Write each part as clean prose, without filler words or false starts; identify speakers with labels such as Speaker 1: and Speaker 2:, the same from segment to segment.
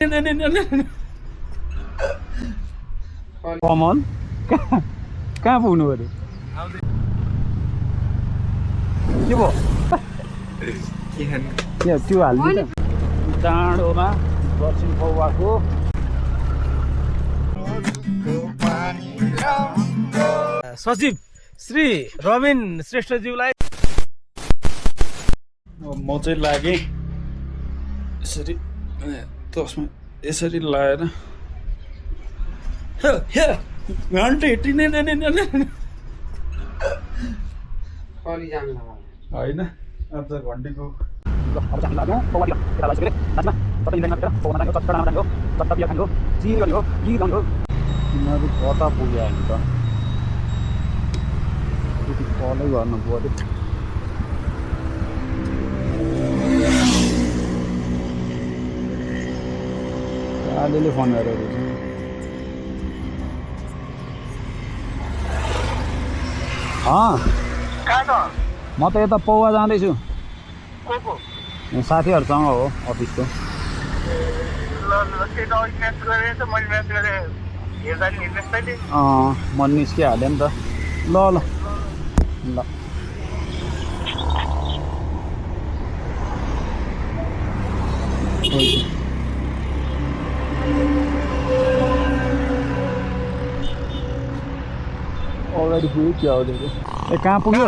Speaker 1: कमल कहाँ पुग्नु पर्यो के भयो त्यो हाल्नु डाँडोमा दक्षिण पौवाको
Speaker 2: सचिव श्री रबिन श्रेष्ठज्यूलाई
Speaker 1: म चाहिँ लागेँ यसरी तसमा यसरी लाएर घन्टे होइन आज घन्टीको यिनीहरू कता पुग्यो हामी त त्यति कलै गर्नु पऱ्यो अलिअलि फोन गरेर म त यता पौवा जाँदैछु साथीहरूसँग हो अफिसको म निस्किहालेँ नि त ल ल ल अगाडि पुग्यो क्या हो ए कहाँ पुग्यो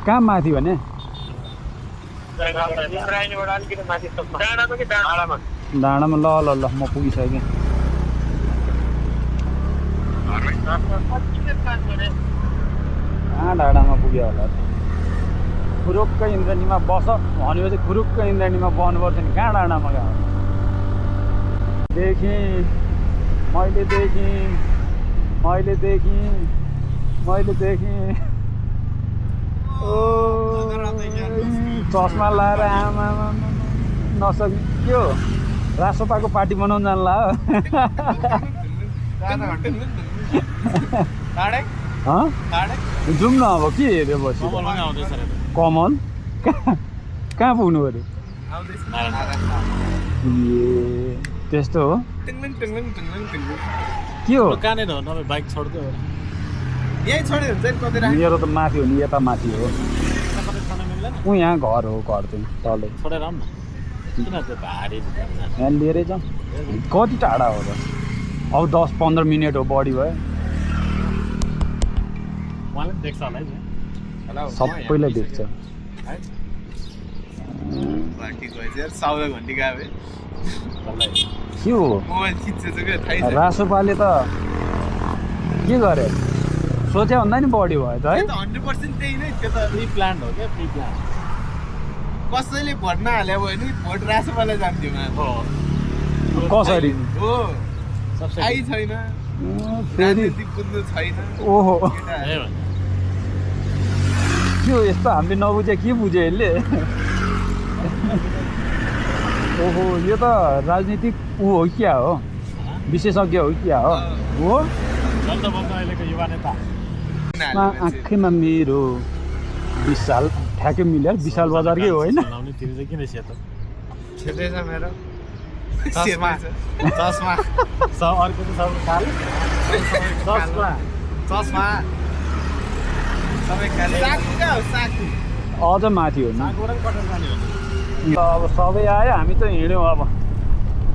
Speaker 1: कहाँ माथि भने डाँडामा ल ल ल म पुगिसकेँ कहाँ डाँडामा पुग्यो होला खुरुक्क इन्द्रणीमा बस भनेपछि खुरुक्क इन्द्रणीमा बस्नुपर्छ नि कहाँ डाँडामा गयो मैले देखेँ ओ चस्मा लाएर आमा नसक्ने के हो रासोपाको पार्टी बनाउनु जान्ला हो जाउँ न अब के हेऱ्यो बसी कमल कहाँ पुग्नु पर्यो ए त्यस्तो हो के हो
Speaker 2: बाइक छोड्दै
Speaker 1: मेरो त माथि हो नि यता माथि हो ऊ यहाँ घर हो घर चाहिँ तलै यहाँ लिएरै जाउँ कति टाढा हो र अब 10-15 मिनट हो बढी भयो सबैलाई देख्छ के हो रासोपाले त के गरे सोचे भन्दा नि बढी भयो त है
Speaker 2: 100% त्यही नै त्यो त प्री प्लान हो क्या प्री प्लान कसैले भोट नहाले भयो नि भोट रासोपालाई जान्थ्यो
Speaker 1: कसरी
Speaker 2: हो आइ छैन
Speaker 1: फेरि
Speaker 2: बुझ्नु छैन
Speaker 1: ओहो के हो यस्तो हामीले नबुझे के बुझ्यो यसले ओहो यो त राजनीतिक ऊ हो क्या हो विशेषज्ञ हो क्या हो
Speaker 2: अहिलेको युवा नेता
Speaker 1: आँखैमा मेरो विशाल ठ्याक्कै मिल्यो विशाल बजारकै हो होइन
Speaker 2: किन सेतो सेतै छ मेरो
Speaker 3: चस्मा
Speaker 2: अर्को त सब कालो
Speaker 3: चस्मा सबै खाली
Speaker 1: अझ माथि हो नि अब सबै आयो हामी त हिँड्यौँ अब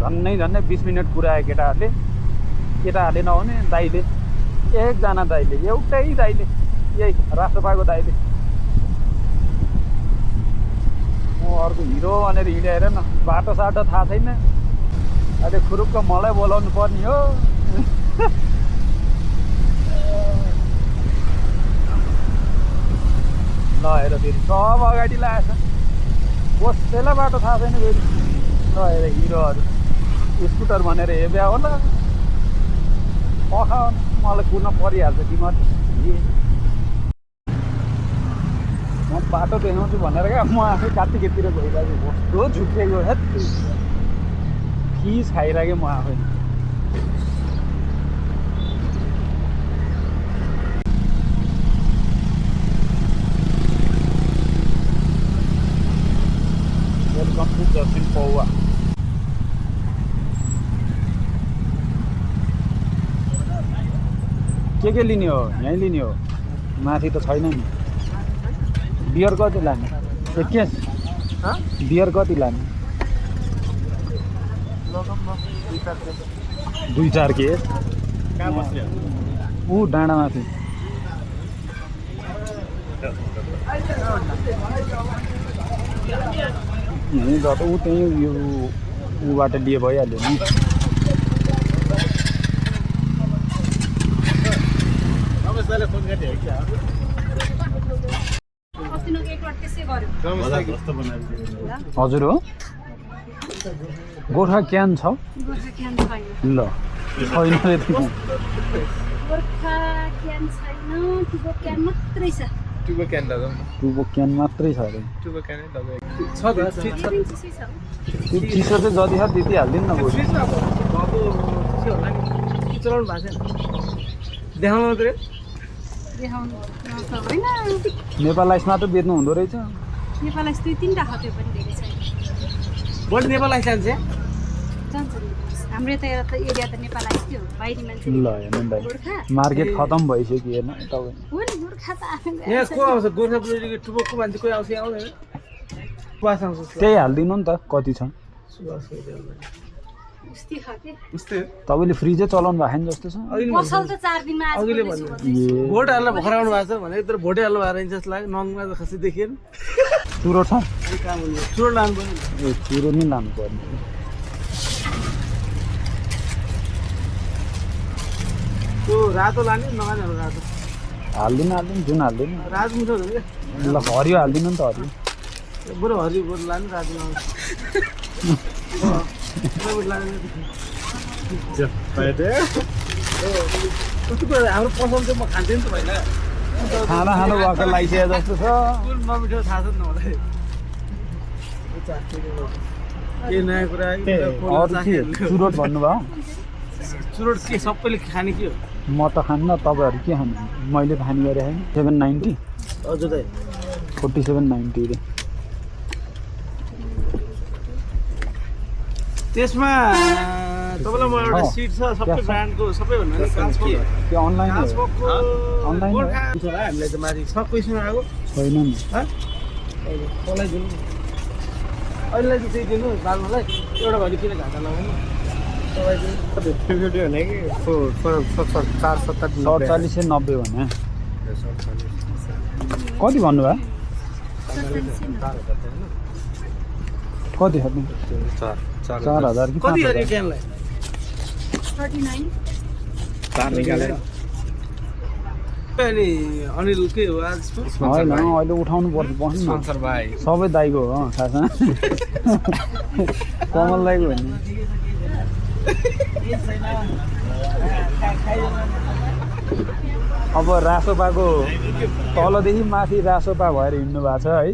Speaker 1: झन्नै 20 मिनट पुऱ्यायो केटाहरूले नहुने दाइले एकजना दाइले एउटै दाइले यही राष्ट्रपाको दाइले म अर्को हिरो भनेर हिँडेर न बाटो साटो थाहा छैन अहिले खुरुक्क मलाई बोलाउनु पर्ने हो ल हेर फेरि सब अगाडि लागेछ कसैलाई बाटो थाहा छैन फेरि ल हेर हिरोहरू स्कुटर भनेर हेब्या होला पखा मलाई कुर्न परिहाल्छ तिमीहरू म बाटो देखाउँछु भनेर क्या म आफै कार्तिकतिर गइरहेको कस्तो झुकेको हेत खिस खाइरहेको म आफै कम्प्लिट दक्षिण पौवा के लिने हो यहीँ लिने हो माथि त छैन नि बियर कति लाने एक केस बियर कति लाने 2-4 केस
Speaker 2: कहाँ बस्यो
Speaker 1: ऊ डाँडामाथि यहीँ जता ऊ त्यहीँ यो ऊबाट लिए भइहाल्यो नि
Speaker 2: रमेशले फोन गरे क्या
Speaker 1: हजुर हो गोर्खा क्यान छ ल छैन यति
Speaker 2: ट्युबो क्यान लगाउँ
Speaker 1: टुबो क्यान मात्रै छ अरे
Speaker 2: ट्युबो क्यानै लगाएँ
Speaker 3: छ त फ्रिज छ
Speaker 1: त्यो चिसो चाहिँ जति छ त्यति हालिदिनु न बरु
Speaker 3: फ्रिजमा भएको चिसो होला नि चलाउनु भएको छैन देखाउनु मात्रै
Speaker 1: नेपाल आइस मात्र बेच्नु हुँदो रहेछ
Speaker 4: नेपाललाई 2-3 टा त्यो पनि धेरै छैन
Speaker 3: बढी नेपाल आइस जान्छ
Speaker 4: जान्छ हाम्रो यता एरिया त नेपाल आइसक्यो बाहिरी मान्छे
Speaker 1: ल हेर्नु नि दाइ
Speaker 4: गोर्खा
Speaker 1: मार्केट खतम भइसक्यो हेर्नु तपाईँ
Speaker 4: हो नि गोर्खा त आफै
Speaker 3: यहाँ को आउँछ गोर्खा पुलिसको टुबोकको मान्छे कोही आउँछ आउँदैन सुवास आउँछ
Speaker 1: त्यही हालिदिनु नि त कति छ
Speaker 4: उस्तै खाके
Speaker 3: उस्तै
Speaker 1: तपाईँले फ्रिजै चलाउनु भएको नि जस्तो छ
Speaker 4: पसल त 4 दिनमा आज
Speaker 3: अघिले
Speaker 4: खोल्दैछु
Speaker 3: भन्नु।
Speaker 4: भन्दैछु।
Speaker 1: ए
Speaker 3: भोट हाल्न भर्खर आउनु भएको छ भने तर भोटै हाल्नु भएको रहेछ जस्तो लाग्यो नङमा त खसी देखिएन
Speaker 1: चुरो छ
Speaker 3: काम हुने चुरो लानु पर्ने
Speaker 1: ए चुरो नि लानु पर्ने
Speaker 3: त्यो रातो लाने नखाने रातो
Speaker 1: हालिदिनु जुन हालिदिनु
Speaker 3: रातो मिठो हुँदैन क्या
Speaker 1: ल हरियो हालिदिनु नि त हरियो
Speaker 3: बरु हरियो बरु लाने रातो लानु कस्तो कुरा हाम्रो पसल चाहिँ म खान्थेँ नि त पहिला
Speaker 1: खाना खानु भएको लागिसके जस्तो छ
Speaker 3: कुन नमिठो थाहा छ नि मलाई के नयाँ कुरा आयो,
Speaker 1: अरू के चुरोट भन्नुभयो
Speaker 3: चुरोट के सबैले खाने के हो
Speaker 1: म त खान्न तपाईँहरू के खानु मैले त खाने गरेँ होइन 790
Speaker 3: हजुर दाइ
Speaker 1: 4790 रे
Speaker 3: त्यसमा तपाईँलाई म एउटा सिट छ सबै ब्रान्डको सबैभन्दा नि ट्रान्सपोर्ट
Speaker 1: त्यो अनलाइन हो अनलाइन हो
Speaker 3: गोर्खा हुन्छ होला हामीलाई त माथि छ क्वेसन आएको
Speaker 1: छैन नि
Speaker 3: कसलाई दिनु अहिलेलाई चाहिँ त्यही दिनु बाल्नुलाई एउटा घरि किन घाटा लगाउनु तपाईँ
Speaker 2: फिफ्टी भने कि 470
Speaker 1: 4790 भने कति भन्नुभयो कति खानु 4000 कि
Speaker 3: कति
Speaker 1: 5000
Speaker 3: गऱ्यो क्यानलाई
Speaker 4: 39
Speaker 2: चार निकालेर
Speaker 3: अनि अनिल के हो आज
Speaker 1: होइन अहिले उठाउनु पर्छ बस्नु न
Speaker 2: सर भाइ
Speaker 1: सबै दाइको हो खासमा कमल दाइको हो नि अब रासोपाको तलदेखि माथि रासोपा भएर हिँड्नु भएको छ है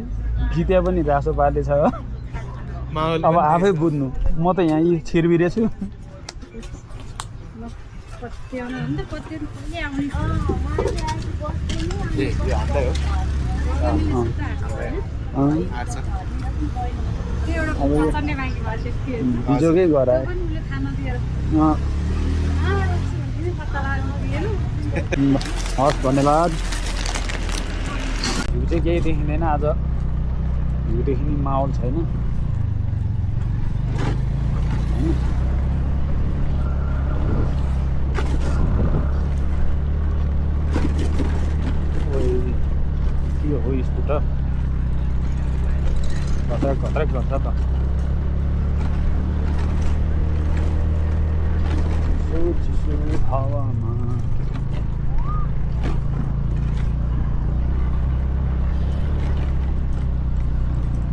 Speaker 1: जिते पनि रासोपाले छ अब आफै बुझ्नु म त यहाँ यी छिरबिरे छु
Speaker 4: पत्याउनु हो नि त पत्याउनु कहिले आउने त्यो एउटा पचाउने बाँकी भयो त्यो
Speaker 1: हिजोकै गराए
Speaker 4: पनि उसले खान दिएर पत्ता लाग्नु दिएन
Speaker 1: हस् धन्यवाद भ्यू चाहिँ केही देखिँदैन आज भ्यू देखिने माहौल छैन के हो स्कुटर घट्रक घट्रक गर्छ त चिसो हावामा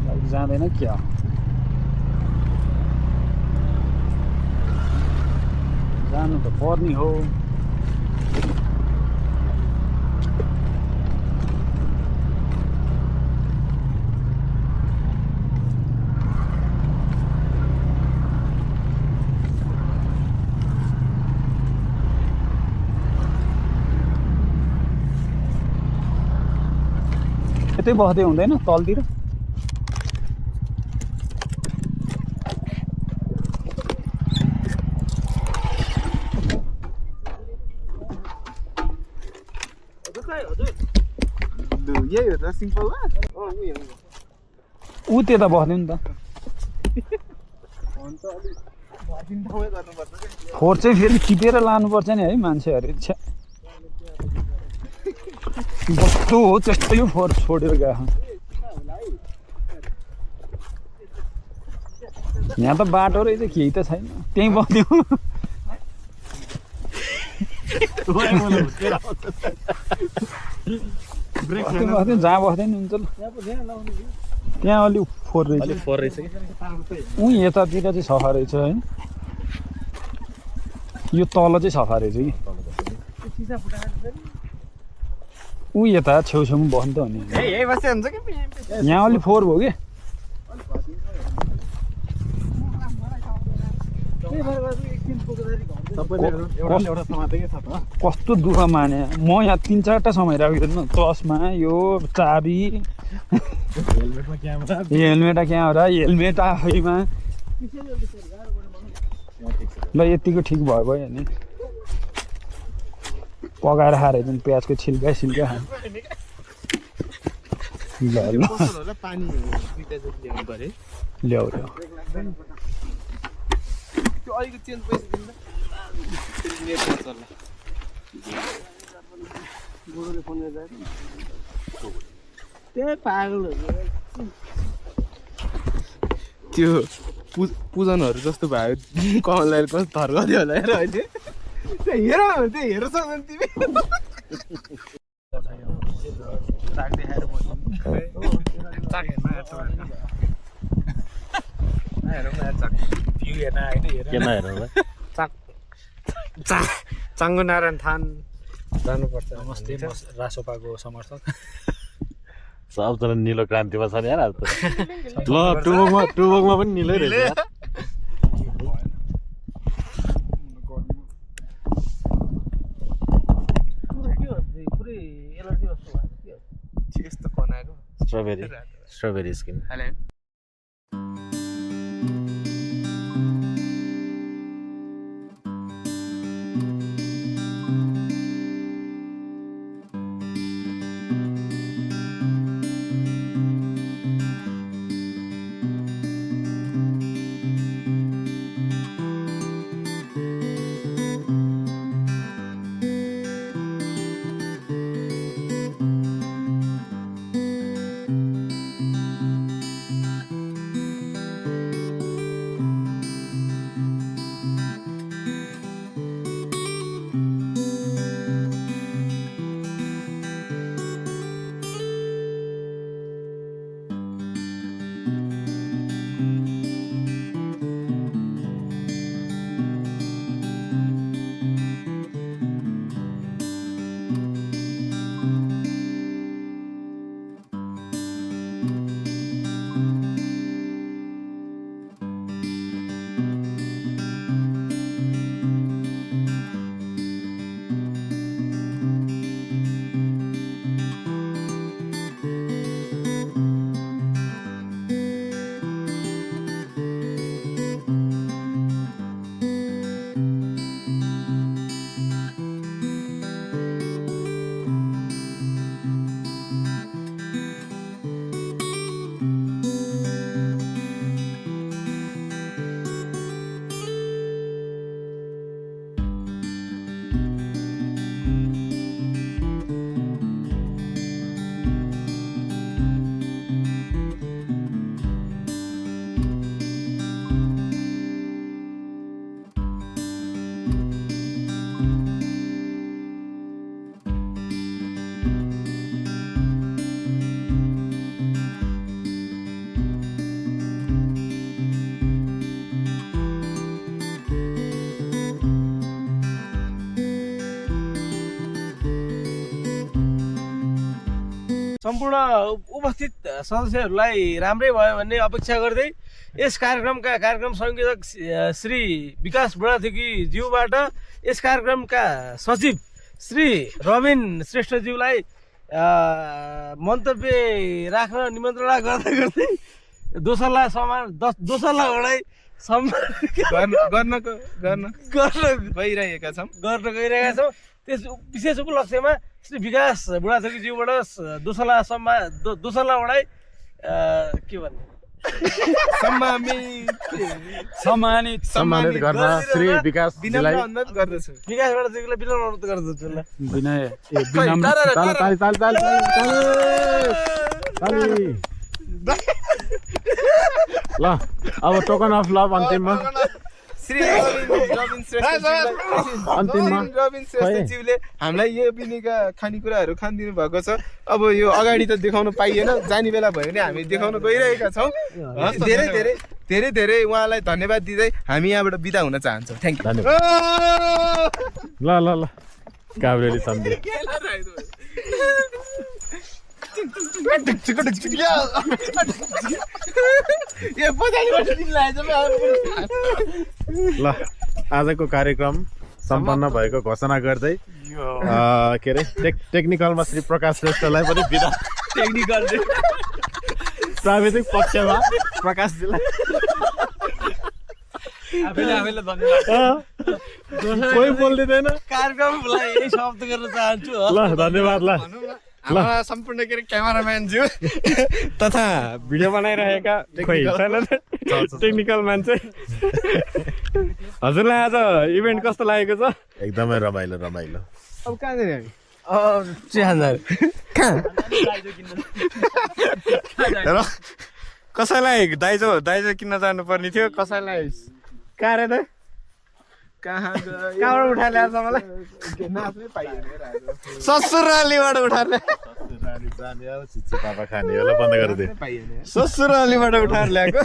Speaker 1: बाइक जाँदैन क्या जानु त पर्ने हो यतै बस्दै हुँदैन तलतिर
Speaker 2: यही हो त सिम्पलमा
Speaker 1: ऊ त्यता बस्दैन नि त फोहोर चाहिँ फेरि टिपेर लानुपर्छ नि है मान्छेहरू इच्छा कस्तो हो त्यस्तै फोहोर छोडेर गएको यहाँ त बाटो रहेछ केही त छैन त्यहीँ बस्दिउँ बस्दै जहाँ बस्दै नि हुन्छ ल त्यहाँ अलिक फोहोर रहेछ उहीँ यतातिर चाहिँ सफा रहेछ है यो तल चाहिँ सफा रहेछ कि ऊ यता छेउछेउमा बस्नु त हो नि यहाँ अलिक फोहोर भयो कि कस्तो दुःख माने म यहाँ 3-4टा समय राखिदिनु चस्मा यो चाबी हेलमेट क्यामेरा हेलमेट आफैमा ल यतिको ठिक भयो नि पकाएर खाएर जुन प्याजको छिल्का सिल्का ल्याउ
Speaker 2: त्यो पूजनहरू जस्तो भयो कमललाई कस्तो थर्काउँथ्यो होला हेर अहिले हेर त्यो हेर सक्दैन तिमी
Speaker 3: चाङ्गो नारायण थान जानुपर्छ
Speaker 1: नमस्ते म रासोपाको समर्थक
Speaker 5: सबजना निलो क्रान्तिमा छ नि यार अब ल टुबोकमा पनि निलै रहेछ स्ट्रबेरी स्किन
Speaker 3: सम्पूर्ण उपस्थित सदस्यहरूलाई राम्रै भयो भन्ने अपेक्षा गर्दै यस कार्यक्रम संयोजक श्री विकास बुढाथोकीज्यूबाट यस कार्यक्रमका सचिव श्री रबिन श्रेष्ठज्यूलाई मन्तव्य राख्न निमन्त्रणा गर्दै दोसल्ला वडाई
Speaker 2: गर्न गइरहेका छौँ
Speaker 3: त्यस विशेष उपलक्ष्यमा श्री विकास बुढाथोकीज्यूबाट दोसलाबाटै के भन्ने
Speaker 5: सम्मानित गर्न श्री विकासजीलाई
Speaker 2: अनुरोध गर्दछु।
Speaker 3: विकासबाट चाहिँ विनम्र अनुरोध गर्दछु ल।
Speaker 1: विनय
Speaker 5: ल अब टोकन अफ लभ अन्तिममा
Speaker 2: श्री रबिन श्रेष्ठज्यूले हामीलाई यो बिनीका खानेकुराहरू खानिदिनु भएको छ। अब यो अगाडि त देखाउन पाइएन, जाने बेला भयो भने हामी देखाउन गइरहेका छौँ। धेरै धेरै धेरै धेरै उहाँलाई धन्यवाद दिँदै हामी यहाँबाट बिदा हुन चाहन्छौँ। Thank you.
Speaker 5: ल ल ल काभ्रेली सन्धि ल आजको कार्यक्रम सम्पन्न भएको घोषणा गर्दै के अरे टेक्निकलमा श्री प्रकाश श्रेष्ठलाई पनि बिदा प्राविधिक पक्षमा प्रकाशजीलाई कोही बोल्दैन
Speaker 3: कार्यक्रमलाई यही समाप्त गर्न चाहन्छु।
Speaker 5: ल धन्यवाद। ल
Speaker 2: हाम्रा सम्पूर्ण के अरे क्यामेराम्यानज्यू
Speaker 5: तथा भिडियो बनाइरहेका टेक्निकल मान्छे हजुरलाई आज इभेन्ट कस्तो लागेको छ? एकदमै रमाइलो।
Speaker 2: अब कहाँ जाने हामी?
Speaker 5: कसैलाई दाइजो किन्न जानुपर्ने थियो, कसैलाई कहाँ रे त कहाँबाट उठाएर ल्याएर मलाई ससुरालीबाट उठाएर पापा खाने होला बन्द गरिदिए ससुरालीबाट उठाएर ल्याएको।